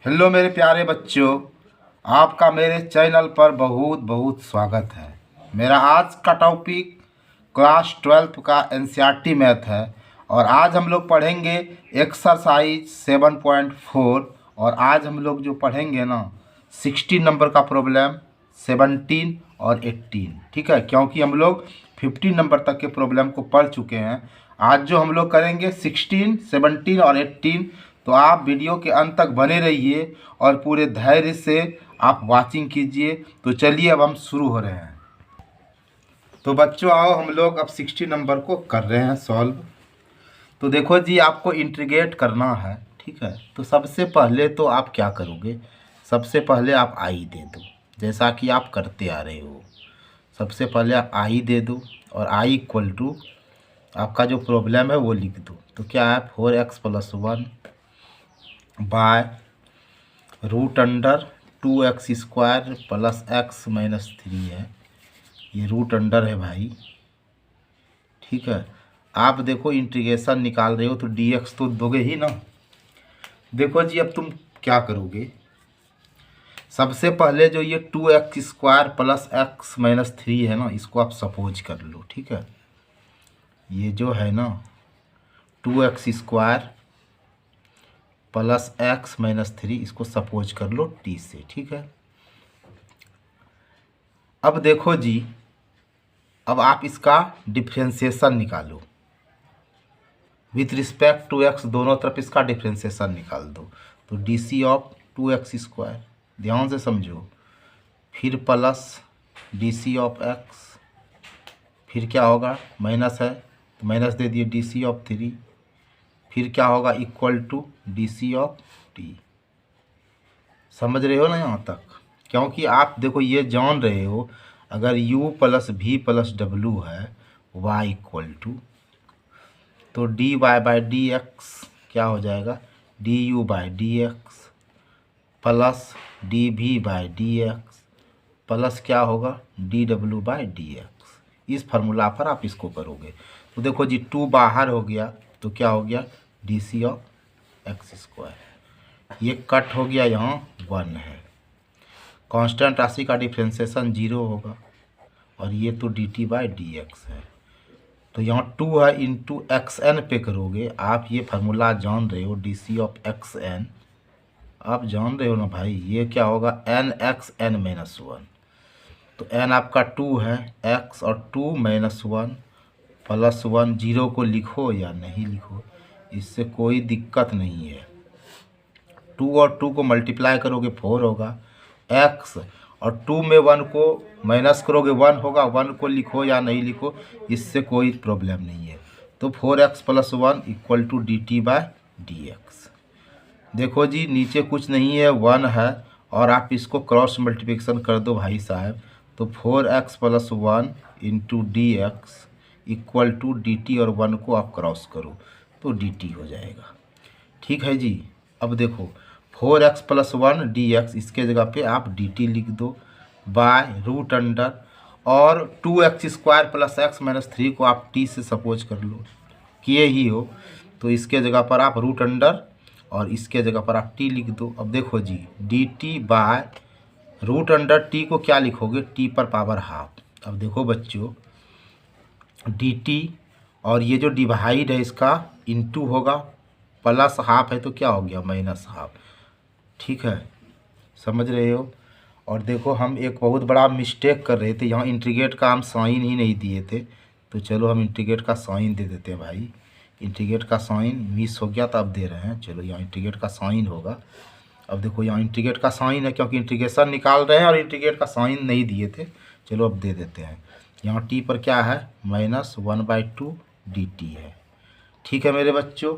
Hello मेरे प्यारे बच्चों, आपका मेरे चैनल पर बहुत बहुत स्वागत है। मेरा आज का टॉपिक क्लास 12 का एनसीईआरटी मैथ है और आज हम लोग पढ़ेंगे एक्सरसाइज 7.4। और आज हम लोग जो पढ़ेंगे ना 16 नंबर का प्रॉब्लम, 17 और 18। ठीक है, क्योंकि हम लोग 15 नंबर तक के प्रॉब्लम को पढ़ चुके हैं। आज जो हम लोग करेंगे 16, 17 और 18। तो आप वीडियो के अंत तक बने रहिए और पूरे धैर्य से आप वाचिंग कीजिए। तो चलिए अब हम शुरू हो रहे हैं। तो बच्चों आओ, हम लोग अब 60 नंबर को कर रहे हैं सॉल्व। तो देखो जी, आपको इंटीग्रेट करना है। ठीक है, तो सबसे पहले तो आप क्या करोगे, सबसे पहले आप आई दे दो, जैसा कि आप करते आ रहे हो। सबसे पहले आप आई दे दो और आई इक्वल टू आपका जो प्रॉब्लम है वो लिख दो। तो क्या है, 4x+1 bye root under 2x² plus x-3 है। ये रूट अंडर है भाई। ठीक है, आप देखो इंटीग्रेशन निकाल रहे हो तो dx तो दोगे ही ना। देखो जी, अब तुम क्या करोगे, सबसे पहले जो ये 2x² प्लस x-3 है ना, इसको आप सपोज कर लो। ठीक है, ये जो है ना 2x² प्लस x-3, इसको सपोज कर लो t से। ठीक है, अब देखो जी, अब आप इसका डिफ्रेंशिएशन निकालो विथ रिस्पेक्ट टू x, दोनों तरफ इसका डिफ्रेंशिएशन निकाल दो। तो डी ऑफ 2x², ध्यान से समझो, फिर प्लस डी ऑफ x, फिर क्या होगा, माइनस है तो माइनस दे दिए डी ऑफ 3, फिर क्या होगा, equal to d of t। समझ रहे हो ना यहाँ तक? क्योंकि आप देखो ये जान रहे हो, अगर u प्लस वी प्लस डब्ल्यू है y इक्वल टू, तो d y by d x क्या हो जाएगा, d u by d x plus d v by d x plus क्या होगा, डी डब्ल्यू बाई डी एक्स। इस फार्मूला पर आप इसको करोगे तो देखो जी, 2 बाहर हो गया तो क्या हो गया, डी सी ऑफ x²। ये कट हो गया, यहाँ 1 है। कांस्टेंट राशि का डिफ्रेंशिएशन 0 होगा और ये तो D t by d x है। तो यहाँ 2 है, इंटू एक्स एन पे करोगे। आप ये फार्मूला जान रहे हो, d c of x n आप जान रहे हो ना भाई। ये क्या होगा, एन एक्स एन माइनस 1। तो एन आपका 2 है, एक्स और 2 माइनस 1 प्लस 1। 0 को लिखो या नहीं लिखो, इससे कोई दिक्कत नहीं है। 2 और 2 को मल्टीप्लाई करोगे 4 होगा, एक्स और 2 में 1 को माइनस करोगे 1 होगा। 1 को लिखो या नहीं लिखो, इससे कोई प्रॉब्लम नहीं है। तो 4x+1 equal to d t by d x. देखो जी, नीचे कुछ नहीं है, 1 है और आप इसको क्रॉस मल्टीप्लिकेशन कर दो भाई साहब। तो 4x+1 into d x equal to d t, और 1 को आप क्रॉस करो तो डी टी हो जाएगा। ठीक है जी, अब देखो 4x+1 dx, इसके जगह पे आप dt लिख दो बाय रूट अंडर, और 2x² प्लस x-3 को आप t से सपोज कर लो, किए ही हो। तो इसके जगह पर आप रूट अंडर और इसके जगह पर आप t लिख दो। अब देखो जी, dt by root under t को क्या लिखोगे, t पर पावर हाफ। अब देखो बच्चों, dt और ये जो डिवाइड है इसका इंटू होगा, प्लस हाफ है तो क्या हो गया, माइनस हाफ। ठीक है, समझ रहे हो? और देखो, हम एक बहुत बड़ा मिस्टेक कर रहे थे, यहाँ इंटीग्रेट का हम साइन ही नहीं दिए थे। तो चलो हम इंटीग्रेट का साइन दे देते हैं भाई। इंटीग्रेट का साइन मिस हो गया तो अब दे रहे हैं। चलो, यहाँ इंटीग्रेट का साइन होगा। अब देखो, यहाँ इंटीग्रेट का साइन है क्योंकि इंटीग्रेशन निकाल रहे हैं और इंटीग्रेट का साइन नहीं दिए थे। चलो अब दे देते हैं। यहाँ टी पर क्या है, -1/2 dt है। ठीक है मेरे बच्चों,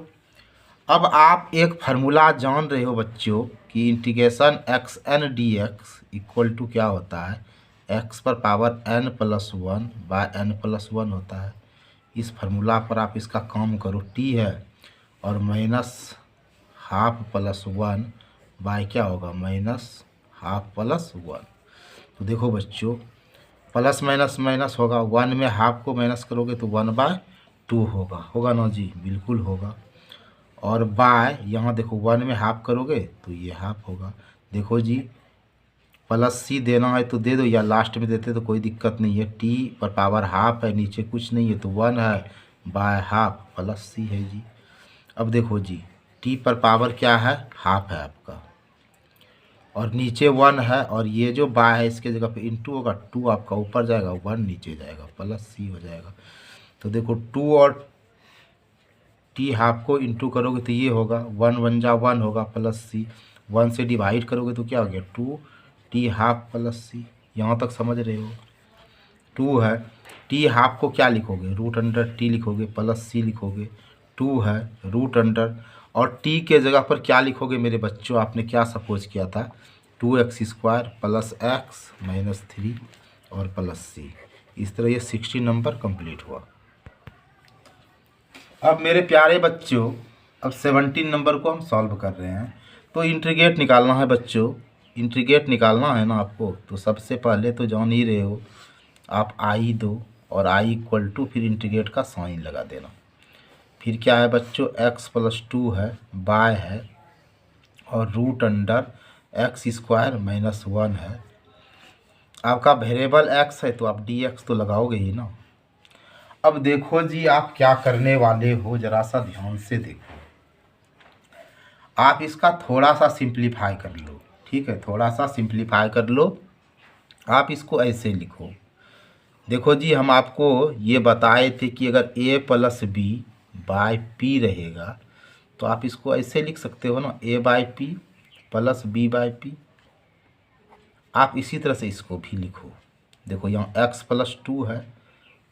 अब आप एक फार्मूला जान रहे हो बच्चों कि integration x n d x equal to क्या होता है, x पर पावर n+1 बाय n+1 होता है। इस फार्मूला पर आप इसका काम करो, t है और -1/2 + 1 बाय क्या होगा, -1/2 + 1। तो देखो बच्चों, प्लस माइनस माइनस होगा, 1 में हाफ को माइनस करोगे तो 1/2 होगा। होगा ना जी, बिल्कुल होगा। और बाय यहाँ देखो 1 में हाफ करोगे तो ये हाफ होगा। देखो जी प्लस सी देना है तो दे दो, या लास्ट में देते तो कोई दिक्कत नहीं है। टी पर पावर हाफ है, नीचे कुछ नहीं है तो 1 है, बाय हाफ प्लस सी है जी। अब देखो जी टी पर पावर क्या है, हाफ है आपका, और नीचे 1 है, और ये जो बाय है इसके जगह पे इंटू होगा, 2 आपका ऊपर जाएगा, 1 नीचे जाएगा, प्लस सी हो जाएगा। तो देखो 2 और टी हाफ को इंटू करोगे तो ये होगा 1 1 जा 1 होगा, प्लस सी 1 से डिवाइड करोगे तो क्या हो गया 2 टी हाफ प्लस सी। यहाँ तक समझ रहे हो। 2 है, टी हाफ को क्या लिखोगे, रूट अंडर टी लिखोगे, प्लस सी लिखोगे। 2 है रूट अंडर, और टी के जगह पर क्या लिखोगे मेरे बच्चों, आपने क्या सपोज किया था, 2x² प्लस एक्स माइनस 3 और प्लस सी। इस तरह ये 60 नंबर कंप्लीट हुआ। अब मेरे प्यारे बच्चों अब 17 नंबर को हम सॉल्व कर रहे हैं। तो इंटीग्रेट निकालना है बच्चों, इंटीग्रेट निकालना है ना आपको। तो सबसे पहले तो जान ही रहे हो आप आई दो, और आई इक्वल टू फिर इंटीग्रेट का साइन लगा देना। फिर क्या है बच्चों, x प्लस 2 है, बाय है, और रूट अंडर x² माइनस 1 है। आपका वेरिएबल x है तो आप dx तो लगाओगे ही ना। अब देखो जी आप क्या करने वाले हो, जरा सा ध्यान से देखो। आप इसका थोड़ा सा सिंप्लीफाई कर लो, ठीक है, थोड़ा सा सिंप्लीफाई कर लो। आप इसको ऐसे लिखो, देखो जी हम आपको ये बताए थे कि अगर a plus B by p रहेगा तो आप इसको ऐसे लिख सकते हो ना, a by P plus B by P. आप इसी तरह से इसको भी लिखो। देखो यहाँ x प्लस 2 है,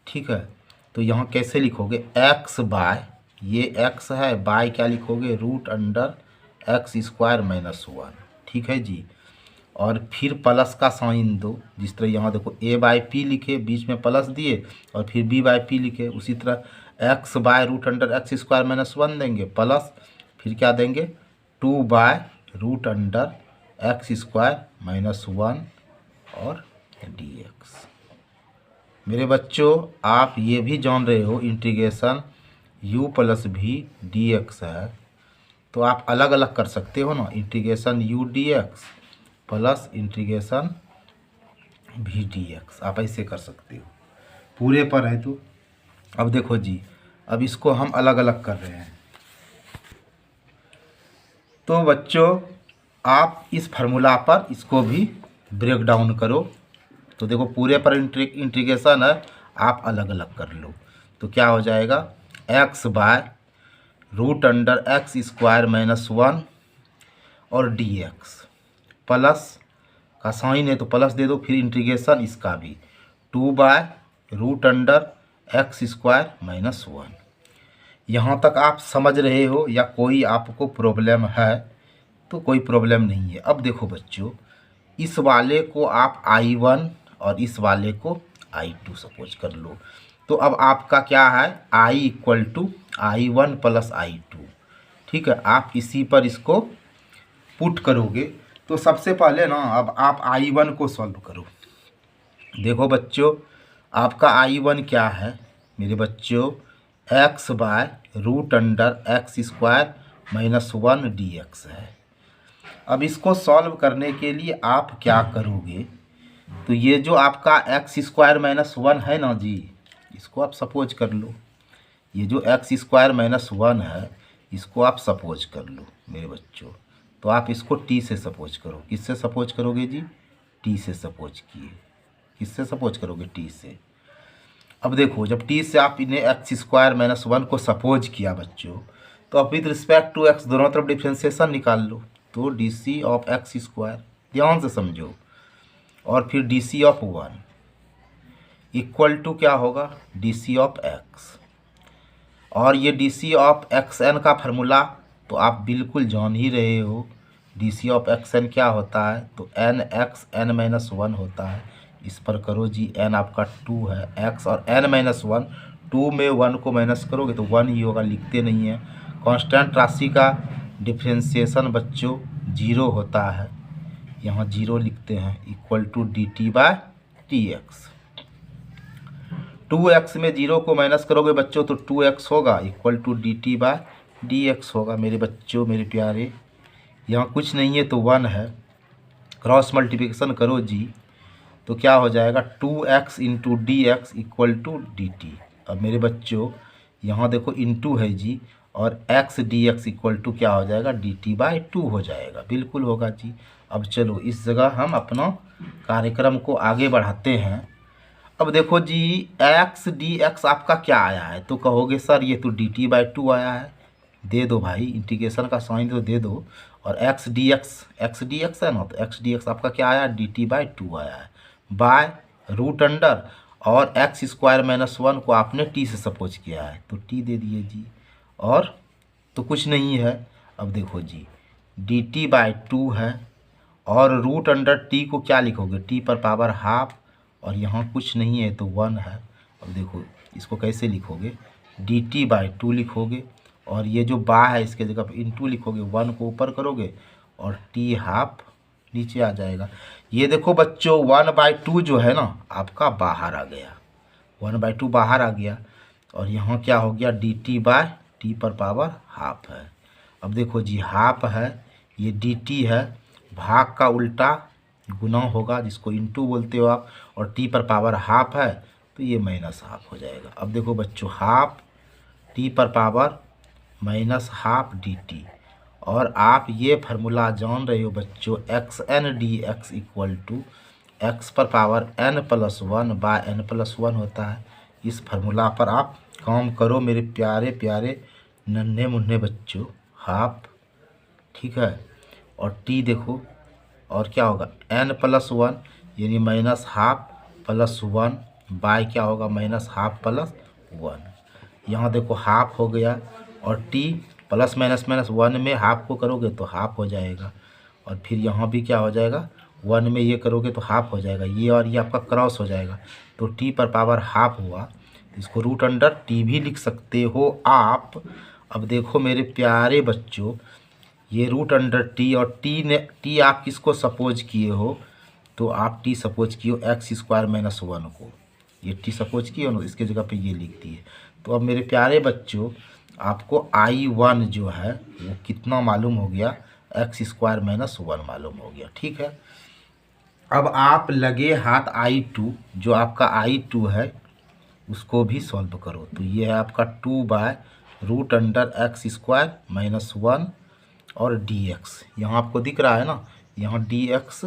ठीक है, तो यहाँ कैसे लिखोगे, x बाय, ये x है, बाय क्या लिखोगे, रूट अंडर x² माइनस 1, ठीक है जी। और फिर प्लस का साइन दो, जिस तरह यहाँ देखो a बाई पी लिखे, बीच में प्लस दिए, और फिर b बाई पी लिखे, उसी तरह x by root under x² minus 1 देंगे, प्लस फिर क्या देंगे 2 by root under x² minus 1 और dx। मेरे बच्चों आप ये भी जान रहे हो इंटीग्रेशन u प्लस भी dx है, तो आप अलग अलग कर सकते हो ना, integration u dx plus integration भी dx, आप ऐसे कर सकते हो, पूरे पर है तो। अब देखो जी अब इसको हम अलग अलग कर रहे हैं। तो बच्चों आप इस फार्मूला पर इसको भी ब्रेक डाउन करो। तो देखो पूरे पर इंटीग्रेशन है, आप अलग अलग कर लो। तो क्या हो जाएगा, x by root under x² minus 1 और dx, प्लस का साइन है तो प्लस दे दो, फिर इंटीग्रेशन इसका भी 2 by root under x² minus 1। यहाँ तक आप समझ रहे हो या कोई आपको प्रॉब्लम है, तो कोई प्रॉब्लम नहीं है। अब देखो बच्चों इस वाले को आप I1 और इस वाले को I2 सपोज कर लो। तो अब आपका क्या है, I equal to I1 plus I2, ठीक है। आप इसी पर इसको पुट करोगे। तो सबसे पहले ना अब आप I1 को सॉल्व करो। देखो बच्चों आपका I1 क्या है मेरे बच्चों, x by root under x² minus 1 dx है। अब इसको सॉल्व करने के लिए आप क्या करोगे, तो ये जो आपका x² माइनस 1 है ना जी, इसको आप सपोज कर लो। ये जो x² माइनस 1 है इसको आप सपोज कर लो मेरे बच्चों। तो आप इसको t से सपोज करो। किससे सपोज करोगे जी, t से सपोज किए। किससे सपोज करोगे, t से। अब देखो जब t से आप इन्हें x² माइनस 1 को सपोज किया बच्चों, तो अब विद रिस्पेक्ट टू x दोनों तरफ डिफ्रेंशिएशन निकाल लो। तो dc ऑफ x², ध्यान से समझो, और फिर dc ऑफ 1 इक्वल टू क्या होगा, dc ऑफ x। और ये dc ऑफ xn का फार्मूला तो आप बिल्कुल जान ही रहे हो। dc ऑफ xn क्या होता है, तो n(x)n माइनस 1 होता है। इस पर करो जी, n आपका 2 है, x और n माइनस 1, 2 में 1 को माइनस करोगे तो 1 ही होगा, लिखते नहीं है। कांस्टेंट राशि का डिफ्रेंशिएशन बच्चों 0 होता है, यहाँ 0 लिखते हैं, equal to dt by dx। 2x में 0 को माइनस करोगे बच्चों तो 2x होगा, equal to dt by d x होगा मेरे बच्चों, मेरे प्यारे। यहाँ कुछ नहीं है तो 1 है। क्रॉस मल्टीप्लिकेशन करो जी तो क्या हो जाएगा 2x into d x equal to d t. अब मेरे बच्चों यहाँ देखो इंटू है जी, और x d x equal to क्या हो जाएगा डी टी बाई 2 हो जाएगा। बिल्कुल होगा जी। अब चलो इस जगह हम अपना कार्यक्रम को आगे बढ़ाते हैं। अब देखो जी x डी एक्स आपका क्या आया है, तो कहोगे सर ये तो डी टी बाई 2 आया है। दे दो भाई, इंटीग्रेशन का साइन तो दे दो। और x डी एक्स है ना, तो x डी एक्स आपका क्या आया डी टी बाई 2 आया है, बाय रूट अंडर, और एक्स स्क्वायर माइनस 1 को आपने टी से सपोज किया है तो टी दे दिए जी। और तो कुछ नहीं है। अब देखो जी डी टी बाई 2 है, और रूट अंडर टी को क्या लिखोगे टी पर पावर हाफ, और यहाँ कुछ नहीं है तो 1 है। अब देखो इसको कैसे लिखोगे डी टी बाई 2 लिखोगे, और ये जो बा है इसके जगह पर इंटू लिखोगे, 1 को ऊपर करोगे और टी हाफ नीचे आ जाएगा। ये देखो बच्चों 1/2 जो है ना आपका बाहर आ गया, 1/2 बाहर आ गया, और यहाँ क्या हो गया डी टी बाय टी पर पावर हाफ है। अब देखो जी हाफ है, ये डी टी है, भाग का उल्टा गुना होगा जिसको इंटू बोलते हो आप, और टी पर पावर हाफ है तो ये माइनस हाफ हो जाएगा। अब देखो बच्चों हाफ टी पर power minus half d t, और आप ये फार्मूला जान रहे हो बच्चों x n d x equal to x पर power n plus 1 by n plus 1 होता है। इस फार्मूला पर आप काम करो मेरे प्यारे प्यारे नन्हे मुन्ने बच्चों। हाफ ठीक है, और t देखो, और क्या होगा n प्लस 1 यानी माइनस हाफ प्लस 1 बाय क्या होगा माइनस हाफ प्लस 1। यहाँ देखो हाफ हो गया, और t प्लस माइनस माइनस 1 में हाफ को करोगे तो हाफ हो जाएगा, और फिर यहाँ भी क्या हो जाएगा 1 में ये करोगे तो हाफ हो जाएगा, ये और ये आपका क्रॉस हो जाएगा तो t पर पावर हाफ हुआ। इसको रूट अंडर t भी लिख सकते हो आप। अब देखो मेरे प्यारे बच्चों ये रूट अंडर t, और t आप किसको सपोज किए हो, तो आप t सपोज किए हो एक्स स्क्वायर माइनस 1 को, ये t सपोज किए हो ना, इसके जगह पे ये लिख दिए। तो अब मेरे प्यारे बच्चों आपको I1 जो है वो कितना मालूम हो गया एक्स स्क्वायर माइनस 1 मालूम हो गया। ठीक है, अब आप लगे हाथ I2 जो आपका I2 है उसको भी सॉल्व करो। तो ये है आपका 2 by root under x square minus 1 और डी एक्स, यहाँ आपको दिख रहा है ना, यहाँ डी एक्स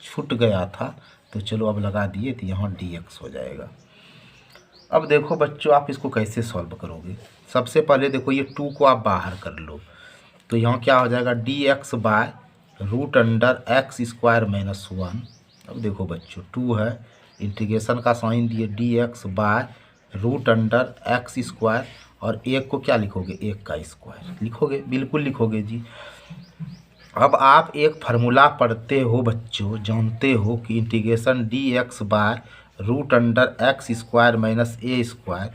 छूट गया था तो चलो अब लगा दिए तो यहाँ डी एक्स हो जाएगा। अब देखो बच्चों आप इसको कैसे सॉल्व करोगे। सबसे पहले देखो ये 2 को आप बाहर कर लो, तो यहाँ क्या हो जाएगा d x by root under x square minus 1। अब देखो बच्चों 2 है, इंटीग्रेशन का साइन दिए d x by root under x square, और एक को क्या लिखोगे 1 का स्क्वायर लिखोगे, बिल्कुल लिखोगे जी। अब आप एक फार्मूला पढ़ते हो बच्चों, जानते हो कि integration d x by root under x square minus a square,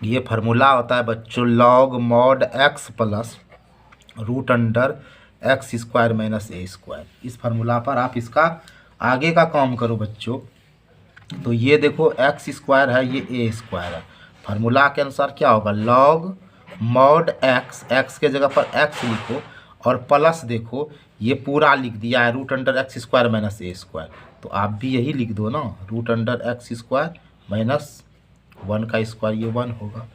ये फार्मूला होता है बच्चों log mod x plus root under x square minus a square. इस फार्मूला पर आप इसका आगे का काम करो बच्चों। तो ये देखो एक्स स्क्वायर है, ये ए स्क्वायर है, फार्मूला के अनुसार क्या होगा लॉग मॉड एक्स, एक्स के जगह पर एक्स लिखो, और प्लस देखो ये पूरा लिख दिया है root under x square minus a square, तो आप भी यही लिख दो ना root under x square minus 1 का स्क्वायर, ये 1 होगा।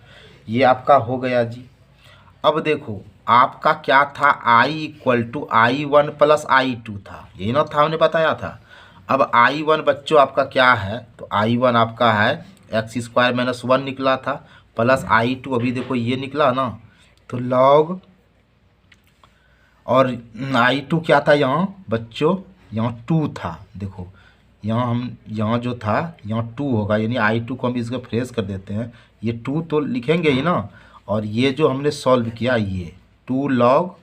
ये आपका हो गया जी। अब देखो आपका क्या था i equal to I1 plus I2 था, यही ना था हमने बताया था। अब I1 बच्चों आपका क्या है, तो I1 आपका है एक्स स्क्वायर माइनस 1 निकला था, प्लस I2 अभी देखो ये निकला ना, तो लॉग, और I2 क्या था यहाँ बच्चों, यहाँ 2 था। देखो यहाँ जो था यहाँ 2 होगा, यानी I2 को हम इसको फ्रेश कर देते हैं, ये 2 तो लिखेंगे ही ना, और ये जो हमने सॉल्व किया ये 2 log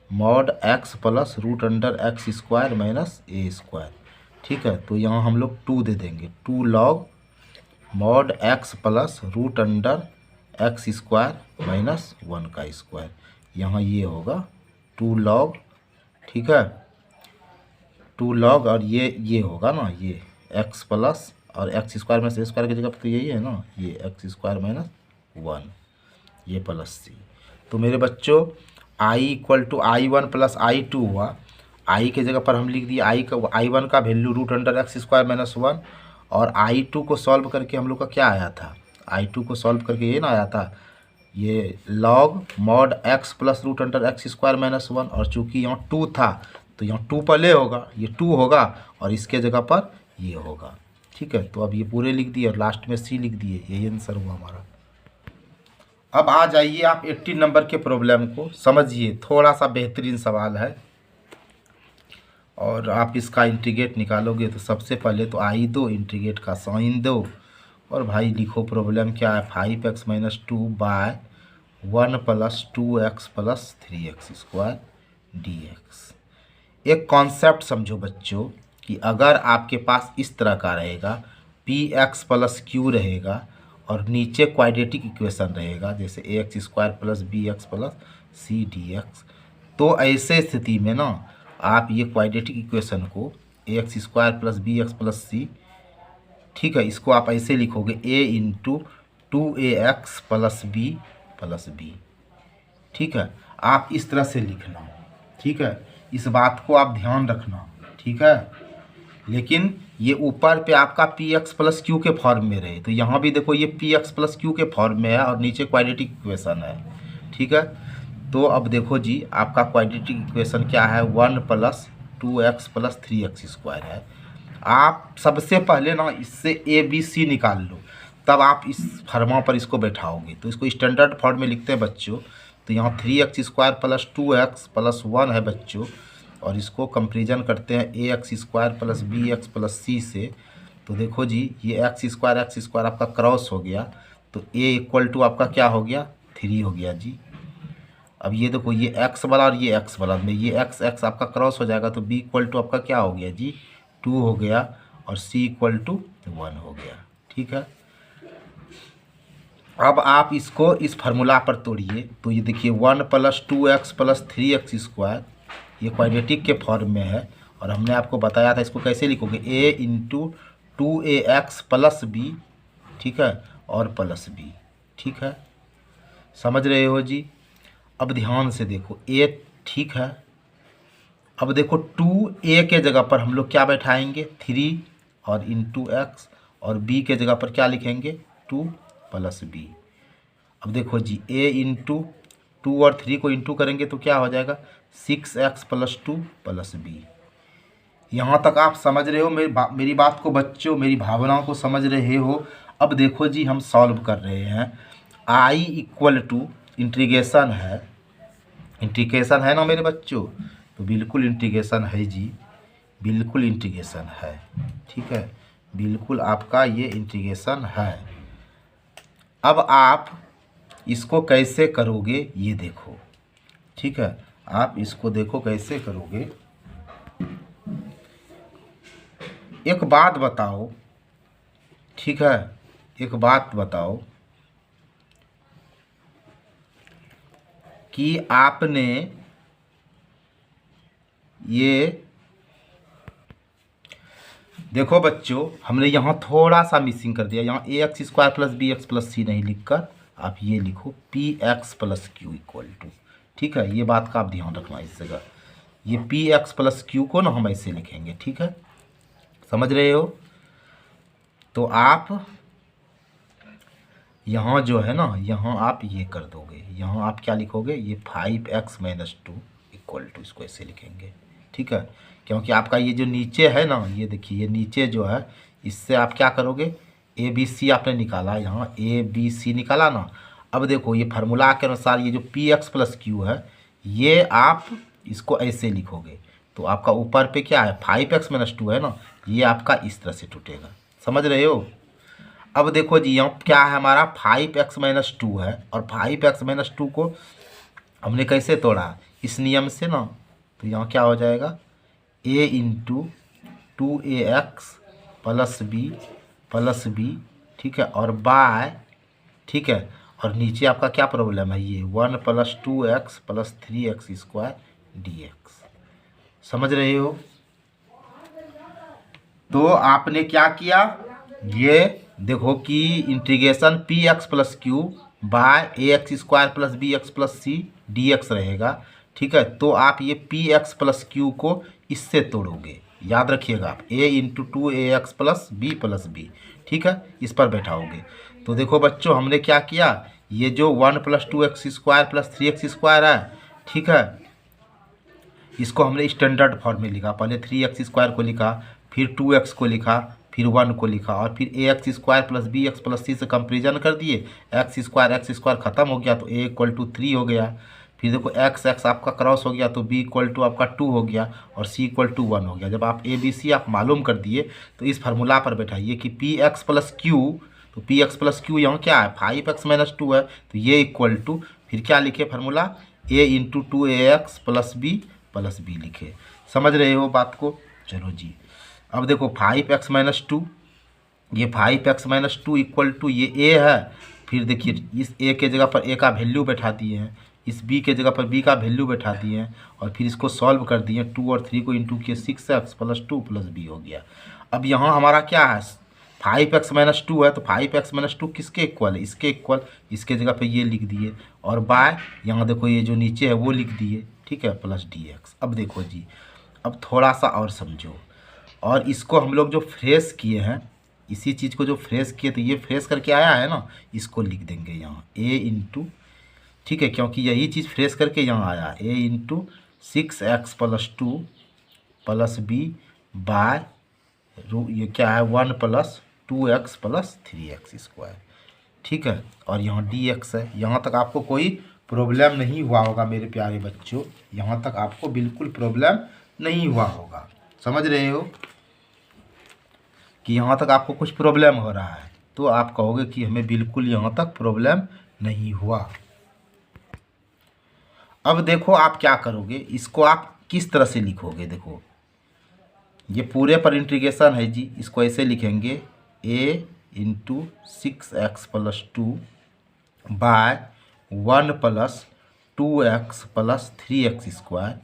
mod x plus root under x square minus a square. ठीक है, तो यहाँ हम लोग 2 दे देंगे, 2 log mod x plus root under x square minus 1 का स्क्वायर, यहाँ ये होगा 2 लॉग। ठीक है, 2 लॉग, और ये होगा ना ये एक्स प्लस और x square minus a square की जगह पर तो यही है ना, ये एक्स स्क्वायर माइनस 1 ये प्लस सी। तो मेरे बच्चों I equal to I1 plus I2 हुआ। आई के जगह पर हम लिख दिए I1 का वैल्यू √x² - 1 और I2 को सॉल्व करके हम लोग का क्या आया था, I2 को सॉल्व करके ये ना आया था, ये log mod x plus √x² - 1 और चूंकि यहाँ 2 था तो यहाँ 2 पहले होगा, ये 2 होगा और इसके जगह पर ये होगा। ठीक है, तो अब ये पूरे लिख दिए और लास्ट में C लिख दिए, यही आंसर हुआ हमारा। अब आ जाइए आप 80 नंबर के प्रॉब्लम को समझिए, थोड़ा सा बेहतरीन सवाल है और आप इसका इंटीग्रेट निकालोगे तो सबसे पहले तो आई दो, इंटीग्रेट का साइन दो और भाई लिखो प्रॉब्लम क्या है, 5x - 2 by 1 + 2x + 3x² dx। एक कॉन्सेप्ट समझो बच्चों कि अगर आपके पास इस तरह का रहेगा px + q रहेगा और नीचे क्वाड्रेटिक इक्वेशन रहेगा जैसे ax² + bx + c dx, तो ऐसे स्थिति में ना आप ये क्वाड्रेटिक इक्वेशन को ax² + bx + c, ठीक है, इसको आप ऐसे लिखोगे a × 2ax + b + b। ठीक है, आप इस तरह से लिखना, ठीक है, इस बात को आप ध्यान रखना। ठीक है, लेकिन ये ऊपर पे आपका px + q के फॉर्म में रहे, तो यहाँ भी देखो ये px + q के फॉर्म में है और नीचे क्वाड्रेटिक इक्वेशन है। ठीक है, तो अब देखो जी आपका क्वाड्रेटिक इक्वेशन क्या है, 1 + 2x + 3x² है। आप सबसे पहले ना इससे ABC निकाल लो, तब आप इस फॉर्मा पर इसको बैठाओगे। तो इसको स्टैंडर्ड फॉर्म में लिखते हैं बच्चों, तो यहाँ 3x² + 2x + 1 है बच्चों और इसको कंपेरिजन करते हैं ax² + bx + c से। तो देखो जी ये x² आपका क्रॉस हो गया, तो a = आपका क्या हो गया, 3 हो गया जी। अब ये देखो ये x वाला और ये x वाला में ये x आपका क्रॉस हो जाएगा, तो b = आपका क्या हो गया जी, 2 हो गया और c = 1 हो गया। ठीक है, अब आप इसको इस फार्मूला पर तोड़िए, तो ये देखिए 1 + 2x + 3x² ये क्वाड्रेटिक के फॉर्म में है और हमने आपको बताया था इसको कैसे लिखोगे, a × 2ax + b, ठीक है, और प्लस b। ठीक है, समझ रहे हो जी। अब ध्यान से देखो a, ठीक है, अब देखो 2a के जगह पर हम लोग क्या बैठाएंगे, 3 और × x और b के जगह पर क्या लिखेंगे, 2 + b। अब देखो जी a × 2 और 3 को इंटू करेंगे तो क्या हो जाएगा, 6x + 2 + b। यहाँ तक आप समझ रहे हो मेरी बात को बच्चों, मेरी भावनाओं को समझ रहे हो। अब देखो जी हम सॉल्व कर रहे हैं, I = इंटीग्रेशन है, इंटीग्रेशन है ना मेरे बच्चों, तो बिल्कुल इंटीग्रेशन है जी, बिल्कुल इंटीग्रेशन है। ठीक है, बिल्कुल आपका ये इंटीग्रेशन है। अब आप इसको कैसे करोगे ये देखो, ठीक है, आप इसको देखो कैसे करोगे। एक बात बताओ, ठीक है, एक बात बताओ कि आपने ये देखो बच्चों हमने यहाँ थोड़ा सा मिसिंग कर दिया, यहाँ ax² + bx + c नहीं लिखकर आप ये लिखो px + q =, ठीक है, ये बात का आप ध्यान रखना इस जगह, ये px + q को ना हम ऐसे लिखेंगे। ठीक है, समझ रहे हो। तो आप यहाँ जो है ना, यहाँ आप ये कर दोगे, यहाँ आप क्या लिखोगे, ये 5x - 2 = इसको ऐसे लिखेंगे। ठीक है, क्योंकि आपका ये जो नीचे है ना, ये देखिए ये नीचे जो है, इससे आप क्या करोगे, ABC आपने निकाला, यहाँ ABC निकाला ना। अब देखो ये फार्मूला के अनुसार ये जो px + q है, ये आप इसको ऐसे लिखोगे, तो आपका ऊपर पे क्या है, 5x - 2 है ना, ये आपका इस तरह से टूटेगा। समझ रहे हो। अब देखो जी यहाँ क्या है, हमारा 5x - 2 है और 5x - 2 को हमने कैसे तोड़ा, इस नियम से ना, तो यहाँ क्या हो जाएगा, a × 2ax + b, ठीक है, और बाय, ठीक है, और नीचे आपका क्या प्रॉब्लम है, ये 1 + 2x + 3x² dx। समझ रहे हो। तो आपने क्या किया, ये देखो कि integration px + q by a x square plus b x plus c d x रहेगा। ठीक है, तो आप ये पी एक्स प्लस क्यू को इससे तोड़ोगे, याद रखिएगा आप, ए इंटू टू ए एक्स प्लस बी। ठीक है, इस पर बैठाओगे। तो देखो बच्चों, हमने क्या किया, ये जो 1 plus two x square plus 3x square है, ठीक है, इसको हमने स्टैंडर्ड फॉर्म में लिखा। पहले 3x स्क्वायर को लिखा, फिर 2x को लिखा, फिर 1 को लिखा, और फिर a x square plus b x plus c से कंपेरिजन कर दिए। एक्स स्क्वायर ख़त्म हो गया तो ए इक्वल टू 3 हो गया। फिर देखो एक्स एक्स आपका क्रॉस हो गया तो बी इक्वल टू आपका 2 हो गया और सी इक्वल टू 1 हो गया। जब आप ए बी सी आप मालूम कर दिए तो इस फार्मूला पर बैठाइए कि पी एक्स प्लस क्यू, तो पी एक्स प्लस क्यू यहाँ क्या है, 5x माइनस 2 है, तो ये इक्वल टू, फिर क्या लिखे फार्मूला, ए इंटू टू ए एक्स प्लस बी लिखे। समझ रहे हो बात को? चलो जी, अब देखो 5x माइनस 2, ये 5x माइनस 2 इक्वल टू ये ए है। फिर देखिए इस ए के जगह पर ए का वैल्यू बैठा दिए हैं, इस बी के जगह पर बी का वैल्यू बैठा दिए हैं, और फिर इसको सॉल्व कर दिए। 2 और 3 को इंटू किए, 6x प्लस 2 प्लस बी हो गया। अब यहाँ हमारा क्या है, 5x माइनस 2 है, तो 5x माइनस 2 किसके इक्वल है, इसके इक्वल, इसके जगह पे ये लिख दिए, और बाय यहाँ देखो ये जो नीचे है वो लिख दिए। ठीक है, प्लस dx। अब देखो जी, अब थोड़ा सा और समझो, और इसको हम लोग जो फ्रेश किए हैं, इसी चीज़ को जो फ्रेश किए, तो ये फ्रेश करके आया है ना, इसको लिख देंगे यहाँ ए इंटू, ठीक है, क्योंकि यही चीज़ फ्रेश करके यहाँ आया, a into 6x plus 2 plus b by ये क्या है 1 plus 2x plus 3x square. ठीक है, और यहाँ dx है। यहाँ तक आपको कोई प्रॉब्लम नहीं हुआ होगा मेरे प्यारे बच्चों, यहाँ तक आपको बिल्कुल प्रॉब्लम नहीं हुआ होगा। समझ रहे हो कि यहाँ तक आपको कुछ प्रॉब्लम हो रहा है, तो आप कहोगे कि हमें बिल्कुल यहाँ तक प्रॉब्लम नहीं हुआ। अब देखो आप क्या करोगे, इसको आप किस तरह से लिखोगे। देखो ये पूरे पर इंटीग्रेशन है जी, इसको ऐसे लिखेंगे, a into 6x plus 2 by 1 plus 2x plus 3x square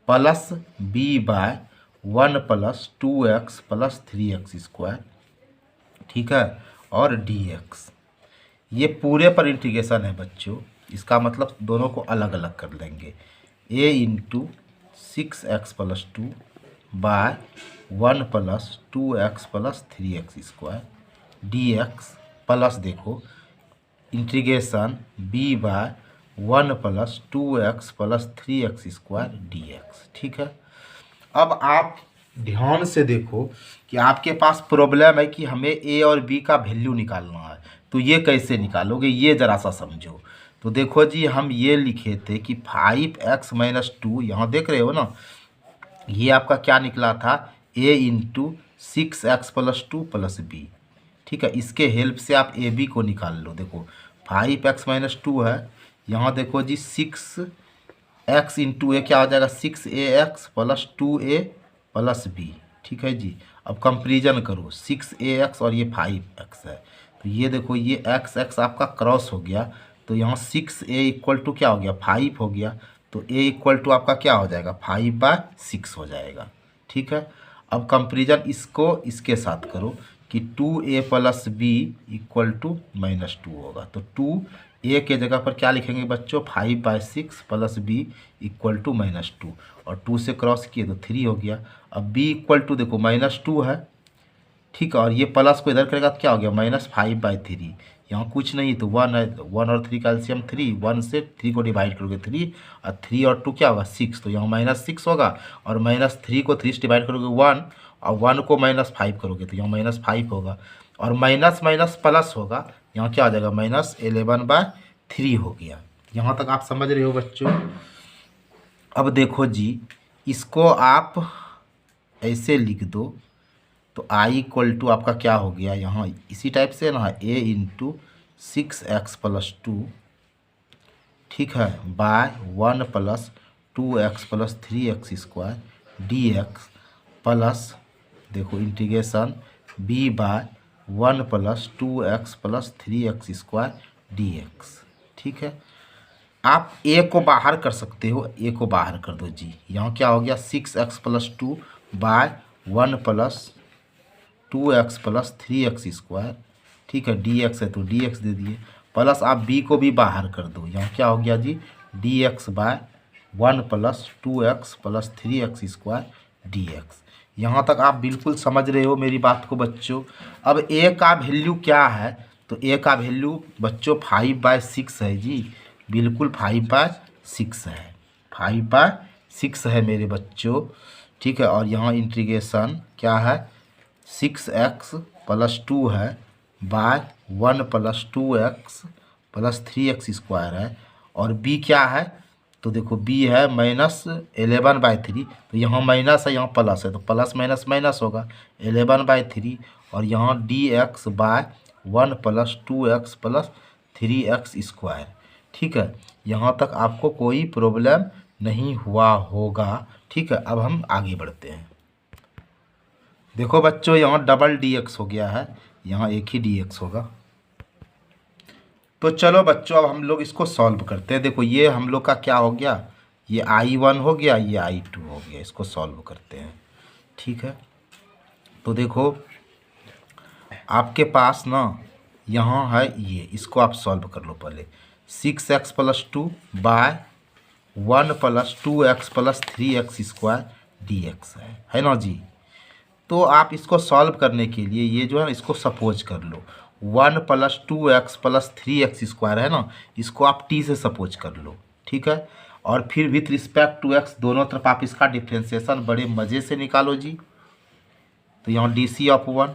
plus b by 1 plus 2x plus 3x square. ठीक है, और dx, ये पूरे पर इंटीग्रेशन है बच्चों, इसका मतलब दोनों को अलग अलग कर लेंगे। a into 6x plus 2 by 1 plus 2x plus 3x square dx plus देखो integration b by 1 plus 2x plus 3x square dx। ठीक है, अब आप ध्यान से देखो कि आपके पास प्रॉब्लम है कि हमें a और b का वैल्यू निकालना है, तो ये कैसे निकालोगे, ये ज़रा सा समझो। तो देखो जी, हम ये लिखे थे कि 5x माइनस 2, यहाँ देख रहे हो ना, ये आपका क्या निकला था, a into 6x plus 2 plus B. ठीक है, इसके हेल्प से आप ए बी को निकाल लो। देखो 5x माइनस 2 है, यहाँ देखो जी 6x इंटू ए क्या हो जाएगा, 6ax plus 2a plus B. ठीक है जी, अब कंपेरिजन करो, 6ax और ये 5x है, तो ये देखो ये x x आपका क्रॉस हो गया, तो यहाँ 6a इक्वल टू क्या हो गया, 5 हो गया, तो a इक्वल टू आपका क्या हो जाएगा, 5/6 हो जाएगा। ठीक है, अब कंपेरिजन इसको इसके साथ करो कि 2a plus B equal to minus 2 होगा, तो 2a के जगह पर क्या लिखेंगे बच्चों, 5/6 plus B equal to minus 2, और 2 से क्रॉस किए तो 3 हो गया। अब b इक्वल टू देखो माइनस 2 है, ठीक है, और ये प्लस को इधर करेगा तो क्या हो गया, -5/3। यहाँ कुछ नहीं तो 1 है, 1 और 3 का एलसीएम 3, 1 से 3 को डिवाइड करोगे 3, और 3 और 2 क्या होगा 6, तो यहाँ -6 होगा, और -3 को 3 से डिवाइड करोगे 1, और 1 को -5 करोगे तो यहाँ -5 होगा, और माइनस माइनस प्लस होगा, यहाँ क्या आ जाएगा -11/3 हो गया। यहाँ तक आप समझ रहे हो बच्चों। अब देखो जी, इसको आप ऐसे लिख दो, तो i इक्वल टू आपका क्या हो गया, यहाँ इसी टाइप से ना, a इंटू 6x प्लस 2, ठीक है, by 1 plus 2x plus 3x square dx plus देखो integration b by 1 plus 2x plus 3x square dx। ठीक है, आप a को बाहर कर सकते हो, a को बाहर कर दो जी, यहाँ क्या हो गया 6x plus 2 by 1 plus 2x plus 3x square. ठीक है, dx है तो dx दे दिए, प्लस आप बी को भी बाहर कर दो, यहाँ क्या हो गया जी d x by 1 plus 2x plus 3x square d x. यहाँ तक आप बिल्कुल समझ रहे हो मेरी बात को बच्चों। अब ए का वैल्यू क्या है, तो ए का वैल्यू बच्चों 5/6 है जी, बिल्कुल 5/6 है, 5/6 है मेरे बच्चों, ठीक है। और यहाँ इंटीग्रेशन क्या है 6x प्लस 2 है by 1 plus 2x plus 3x square है। और b क्या है, तो देखो b है -11/3, तो यहाँ माइनस है यहाँ प्लस है, तो प्लस माइनस माइनस होगा 11/3। और यहाँ dx by 1 plus 2x plus 3x square, ठीक है। यहाँ तक आपको कोई प्रॉब्लम नहीं हुआ होगा, ठीक है। अब हम आगे बढ़ते हैं। देखो बच्चों यहाँ डबल dx हो गया है, यहाँ एक ही dx होगा। तो चलो बच्चों अब हम लोग इसको सॉल्व करते हैं। देखो ये हम लोग का क्या हो गया, ये I1 हो गया, ये I2 हो गया, इसको सॉल्व करते हैं, ठीक है। तो देखो आपके पास ना यहाँ है ये, इसको आप सॉल्व कर लो पहले। 6x plus 2 by 1 plus 2x plus 3x square d x है ना जी। तो आप इसको सॉल्व करने के लिए ये जो है ना इसको सपोज कर लो 1 plus 2x plus 3x square है ना, इसको आप t से सपोज कर लो, ठीक है। और फिर विथ रिस्पेक्ट टू x दोनों तरफ आप इसका डिफ्रेंसिएशन बड़े मज़े से निकालो जी। तो यहाँ D of 1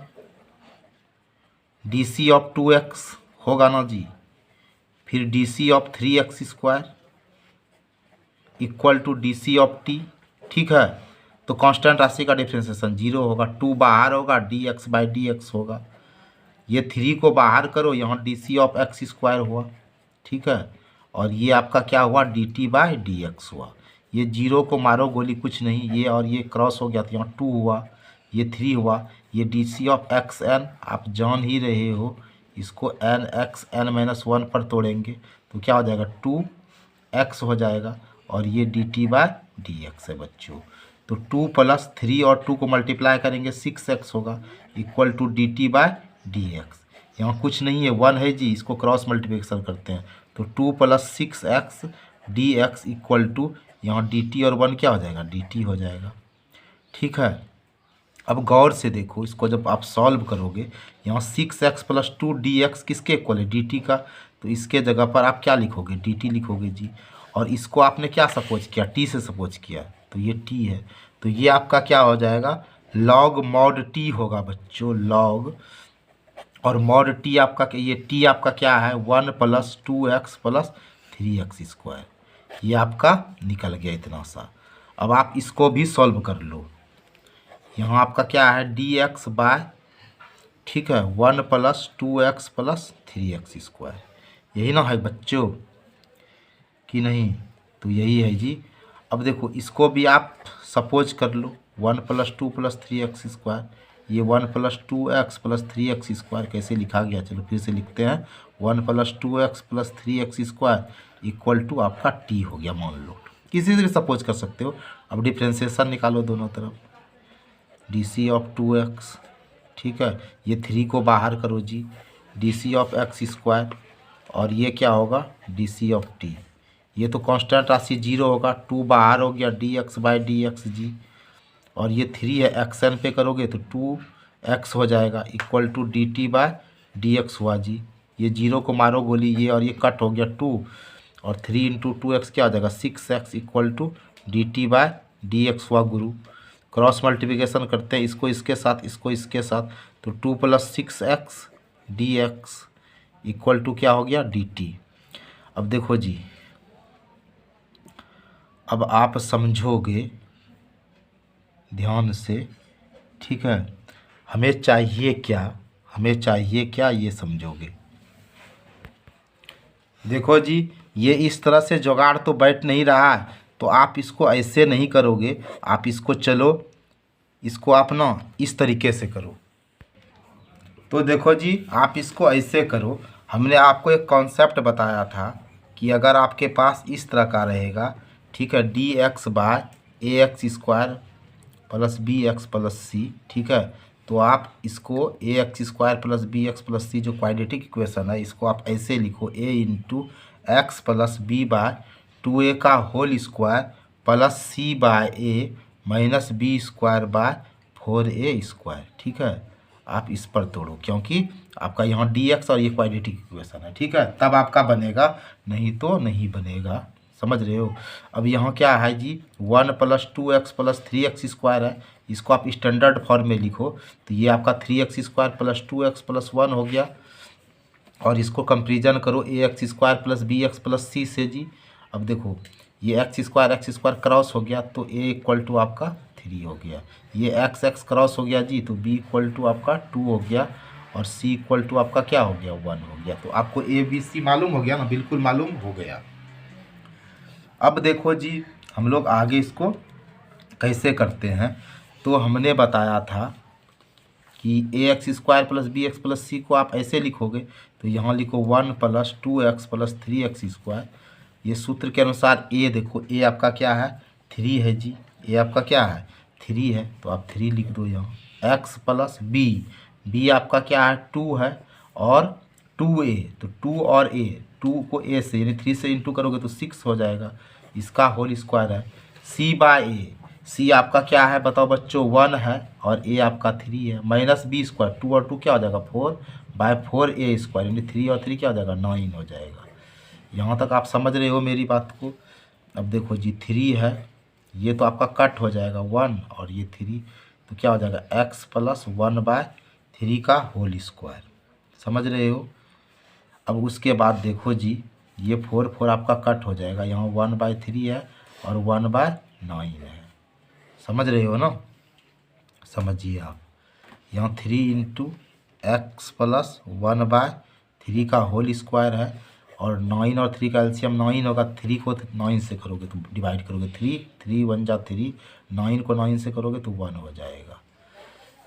D of 2x होगा ना जी, फिर d of 3x square equal to d of t, ठीक है। तो कांस्टेंट राशि का डिफ्रेंसिएशन 0 होगा, 2 बाहर होगा, dx बाई dx होगा। ये 3 को बाहर करो, यहाँ डी ऑफ x स्क्वायर हुआ, ठीक है। और ये आपका क्या हुआ dt बाई dx हुआ। ये 0 को मारो गोली कुछ नहीं, ये और ये क्रॉस हो गया तो यहाँ 2 हुआ, ये 3 हुआ। ये डी ऑफ एक्स एन आप जान ही रहे हो, इसको एन एक्स एन माइनस 1 पर तोड़ेंगे तो क्या हो जाएगा 2x हो जाएगा। और ये dt बाय dx है बच्चों। तो 2 प्लस 3 और 2 को मल्टीप्लाई करेंगे 6x होगा equal to dt by dx। यहाँ कुछ नहीं है 1 है जी, इसको क्रॉस मल्टीप्लिकेशन करते हैं तो 2 plus 6x dx equal to यहाँ dt और 1 क्या हो जाएगा dt हो जाएगा, ठीक है। अब गौर से देखो इसको जब आप सॉल्व करोगे, यहाँ 6x प्लस 2 dx किसके इक्वल है dt का, तो इसके जगह पर आप क्या लिखोगे dt लिखोगे जी। और इसको आपने क्या सपोज किया t से सपोज किया, तो ये t है, तो ये आपका क्या हो जाएगा log mod t होगा बच्चों, log। और mod t आपका ये t आपका क्या है 1 plus 2x plus 3x square, ये आपका निकल गया इतना सा। अब आप इसको भी सॉल्व कर लो, यहाँ आपका क्या है dx बाय, ठीक है 1 plus 2x plus 3x square, यही ना है बच्चों कि नहीं, तो यही है जी। अब देखो इसको भी आप सपोज कर लो 1 प्लस 2 प्लस 3x स्क्वायर, ये 1 plus 2x plus 3x square कैसे लिखा गया, चलो फिर से लिखते हैं 1 plus 2x plus 3x square equal to आपका t हो गया, मान लो किसी से भी सपोज कर सकते हो। अब डिफ्रेंसिएशन निकालो दोनों तरफ, डी ऑफ 2x, ठीक है, ये 3 को बाहर करो जी, डी ऑफ x स्क्वायर, और ये क्या होगा डी ऑफ t, ये तो कांस्टेंट राशि 0 होगा, 2 बाहर हो गया dx बाई dx जी। और ये 3 है xn पे करोगे तो 2x हो जाएगा equal to dt by dx हुआ जी। ये 0 को मारो गोली, ये और ये कट हो गया 2, और 3 इंटू 2x क्या हो जाएगा 6x equal to dt by dx हुआ गुरु। क्रॉस मल्टीप्लिकेशन करते हैं इसको इसके साथ, इसको इसके साथ, तो 2 plus 6x dx equal to क्या हो गया dt। अब देखो जी, अब आप समझोगे ध्यान से, ठीक है, हमें चाहिए क्या, हमें चाहिए क्या ये समझोगे। देखो जी ये इस तरह से जुगाड़ तो बैठ नहीं रहा है, तो आप इसको ऐसे नहीं करोगे, आप इसको चलो इसको आप ना इस तरीके से करो। तो देखो जी आप इसको ऐसे करो, हमने आपको एक कॉन्सेप्ट बताया था कि अगर आपके पास इस तरह का रहेगा, ठीक है, dx by ax square plus bx plus c, ठीक है, तो आप इसको a x square plus b x plus c जो क्वाड्रेटिक इक्वेशन है इसको आप ऐसे लिखो a into x plus b by 2a का whole square plus c by a minus b square by 4a square. ठीक है, आप इस पर तोड़ो क्योंकि आपका यहाँ डी एक्स और ये क्वाड्रेटिक इक्वेशन है। ठीक है, तब आपका बनेगा, नहीं तो नहीं बनेगा। समझ रहे हो। अब यहाँ क्या है जी 1 plus 2x plus 3x square है, इसको आप स्टैंडर्ड फॉर्म में लिखो तो ये आपका 3x square plus 2x plus 1 हो गया। और इसको कंपेरिजन करो a x square plus b x plus c से जी। अब देखो ये एक्स स्क्वायर क्रॉस हो गया तो ए इक्वल टू आपका 3 हो गया। ये एक्स क्रॉस हो गया जी तो बी इक्वल टू आपका 2 हो गया और सी इक्वल टू आपका क्या हो गया 1 हो गया। तो आपको ए बी सी मालूम हो गया ना, बिल्कुल मालूम हो गया। अब देखो जी हम लोग आगे इसको कैसे करते हैं। तो हमने बताया था कि a x square plus b x plus c को आप ऐसे लिखोगे तो यहाँ लिखो 1 plus 2x plus 3x square. ये सूत्र के अनुसार ए देखो ए आपका क्या है 3 है जी, ए आपका क्या है 3 है तो आप 3 लिख दो यहाँ। x प्लस बी आपका क्या है 2 है और 2a तो 2 और a 2 को a से यानी 3 से इंटू करोगे तो 6 हो जाएगा, इसका होल स्क्वायर है। c बाय ए, सी आपका क्या है बताओ बच्चों 1 है और ए आपका 3 है माइनस बी स्क्वायर 2 और 2 क्या हो जाएगा 4 बाय 4a स्क्वायर यानी 3 और 3 क्या हो जाएगा 9 हो जाएगा। यहाँ तक आप समझ रहे हो मेरी बात को। अब देखो जी 3 है, ये तो आपका कट हो जाएगा 1 और ये 3 तो क्या हो जाएगा x प्लस 1 बाय 3 का होल स्क्वायर। समझ रहे हो। अब उसके बाद देखो जी ये 4 आपका कट हो जाएगा, यहाँ 1/3 है और 1/9 है। समझ रहे हो ना, समझिए आप। यहाँ 3 इंटू एक्स प्लस 1/3 का होल स्क्वायर है और 9 और 3 का एलसीएम 9 होगा। 3 को 9 से करोगे तो डिवाइड करोगे 3 1 जा 3, 9 को 9 से करोगे तो 1 हो जाएगा।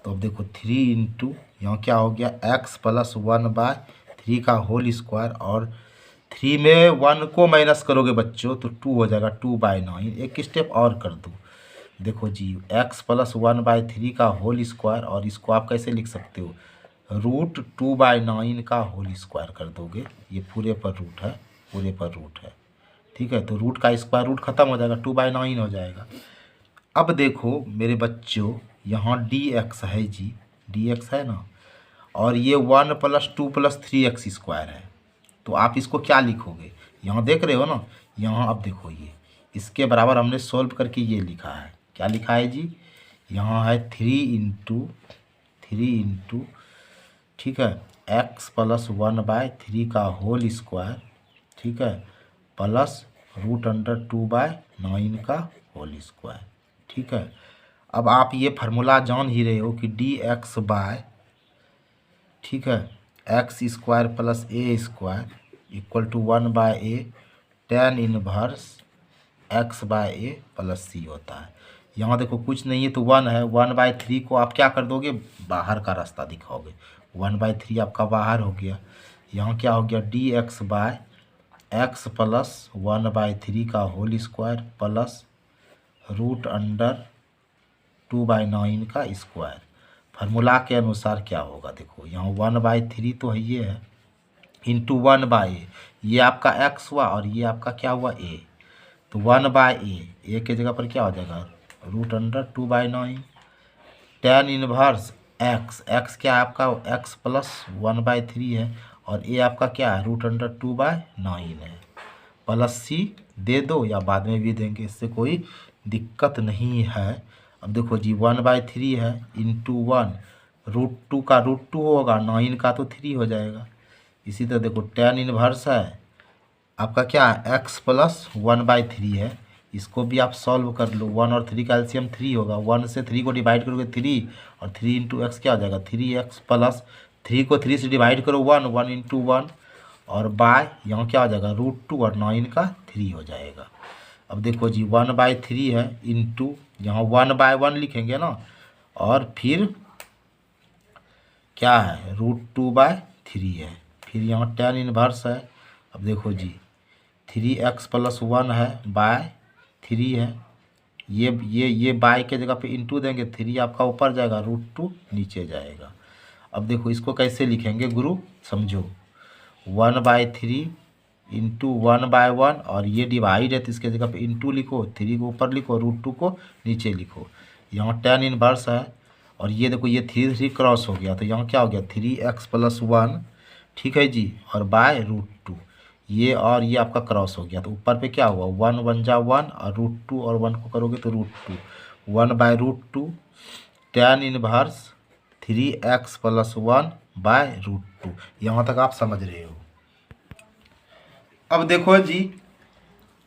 तो अब देखो 3 इंटू यहाँ क्या हो गया एक्स प्लस 1/3 का होल स्क्वायर और 3 में 1 को माइनस करोगे बच्चों तो 2 हो जाएगा 2/9। एक स्टेप और कर दो, देखो जी x प्लस 1/3 का होल स्क्वायर और इसको आप कैसे लिख सकते हो √2/9 का होल स्क्वायर कर दोगे। ये पूरे पर रूट है, पूरे पर रूट है। ठीक है, तो रूट का स्क्वायर रूट खत्म हो जाएगा 2/9 हो जाएगा। अब देखो मेरे बच्चों यहाँ dx है जी, dx है ना, और ये 1 प्लस 2 प्लस 3x स्क्वायर है। तो आप इसको क्या लिखोगे, यहाँ देख रहे हो ना, यहाँ अब देखो ये इसके बराबर हमने सोल्व करके ये लिखा है। क्या लिखा है जी, यहाँ है 3 इंटू ठीक है x प्लस 1/3 का होल स्क्वायर, ठीक है, प्लस √2/9 का होल स्क्वायर। ठीक है, अब आप ये फार्मूला जान ही रहे हो कि dx बाय ठीक है x square plus a square equal to 1/a tan inverse x by a plus c होता है। यहाँ देखो कुछ नहीं है तो 1 है, 1/3 को आप क्या कर दोगे बाहर का रास्ता दिखाओगे, 1/3 आपका बाहर हो गया। यहाँ क्या हो गया dx बाय एक्स प्लस 1/3 का होल स्क्वायर प्लस √2/9 का स्क्वायर। फार्मूला के अनुसार क्या होगा देखो यहाँ 1/3 तो है ये है इंटू 1/a, ये आपका x हुआ और ये आपका क्या हुआ a, तो 1/a के जगह पर क्या हो जाएगा √2/9 tan इनवर्स x क्या है आपका x प्लस 1/3 है और a आपका क्या है √2/9 है, प्लस सी दे दो या बाद में भी देंगे, इससे कोई दिक्कत नहीं है। अब देखो जी 1/3 है इंटू 1 √2 का √2 होगा, 9 का तो 3 हो जाएगा। इसी तरह देखो tan इनवर्स है आपका क्या है x प्लस 1/3 है, इसको भी आप सॉल्व कर लो। 1 और 3 का एलसीएम 3 होगा, 1 से 3 को डिवाइड करोगे 3 और 3 इंटू एक्स क्या हो जाएगा 3x प्लस 3 को 3 से डिवाइड करो 1 इंटू 1 और बाय यहाँ क्या हो जाएगा √2 और 9 का 3 हो जाएगा। अब देखो जी 1/3 है इंटू यहाँ 1/1 लिखेंगे ना और फिर क्या है √2/3 है, फिर यहाँ tan इनवर्स है। अब देखो जी 3x प्लस 1 है बाय 3 है ये बाय के जगह पे इंटू देंगे, 3 आपका ऊपर जाएगा, √2 नीचे जाएगा। अब देखो इसको कैसे लिखेंगे गुरु, समझो। 1/3 इंटू 1/1, और ये डिवाइड है तो इसके जगह पे इंटू लिखो, 3 को ऊपर लिखो, √2 को नीचे लिखो। यहाँ tan इनवर्स है, और ये देखो ये 3 क्रॉस हो गया, तो यहाँ क्या हो गया 3x + 1, ठीक है जी, और बाय √2। ये और ये आपका क्रॉस हो गया, तो ऊपर पे क्या हुआ 1 1 जा 1, और √2 और 1 को करोगे तो √2, 1/√2 tan इनवर्स 3x + 1/√2। यहाँ तक आप समझ रहे हो। अब देखो जी,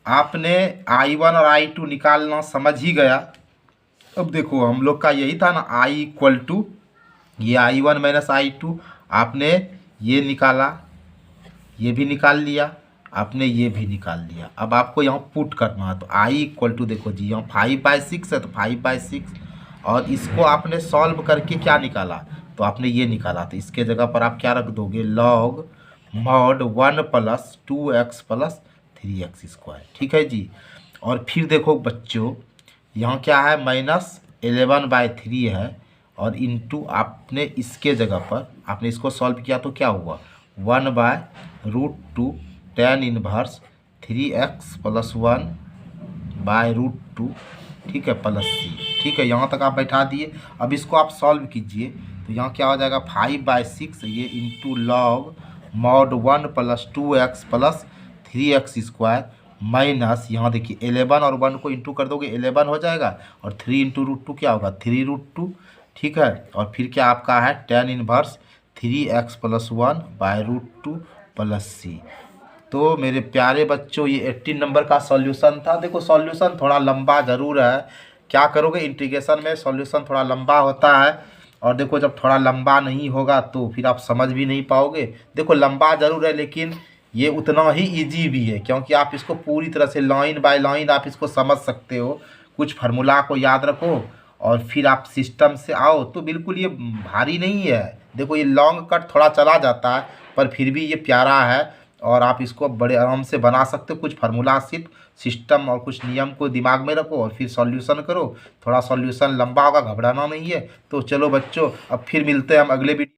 आपने I1 और I2 निकालना समझ ही गया। अब देखो हम लोग का यही था ना, I = ये I1 - I2, आपने ये निकाला, ये भी निकाल लिया, आपने ये भी निकाल लिया। अब आपको यहाँ पुट करना है, तो I = देखो जी यहाँ 5/6 है, तो 5/6, और इसको आपने सॉल्व करके क्या निकाला, तो आपने ये निकाला, तो इसके जगह पर आप क्या रख दोगे, log mod 1 + 2x + 3x², ठीक है जी। और फिर देखो बच्चों, यहाँ क्या है -11/3 है, और इंटू आपने इसके जगह पर आपने इसको सॉल्व किया तो क्या हुआ 1/√2 tan इनवर्स 3x + 1/√2, ठीक है, +c, ठीक है। यहाँ तक आप बैठा दिए। अब इसको आप सॉल्व कीजिए, तो यहाँ क्या हो जाएगा 5/6, ये into log mod 1 + 2x + 3x² minus, यहाँ देखिए 11 और 1 को इंटू कर दोगे 11 हो जाएगा, और 3 इंटू √2 क्या होगा 3√2, ठीक है। और फिर क्या आपका है tan इनवर्स 3x + 1/√2 +c। तो मेरे प्यारे बच्चों, ये 18 नंबर का सॉल्यूशन था। देखो सॉल्यूशन थोड़ा लंबा ज़रूर है, क्या करोगे इंटीग्रेशन में सॉल्यूशन थोड़ा लंबा होता है, और देखो जब थोड़ा लंबा नहीं होगा तो फिर आप समझ भी नहीं पाओगे। देखो लंबा ज़रूर है, लेकिन ये उतना ही इजी भी है, क्योंकि आप इसको पूरी तरह से लाइन बाय लाइन आप इसको समझ सकते हो। कुछ फार्मूला को याद रखो और फिर आप सिस्टम से आओ, तो बिल्कुल ये भारी नहीं है। देखो ये लॉन्ग कट थोड़ा चला जाता है, पर फिर भी ये प्यारा है, और आप इसको बड़े आराम से बना सकते हो। कुछ फार्मूला सिर्फ सिस्टम और कुछ नियम को दिमाग में रखो और फिर सॉल्यूशन करो। थोड़ा सॉल्यूशन लंबा होगा, घबराना नहीं है। तो चलो बच्चों, अब फिर मिलते हैं हम अगले वीडियो।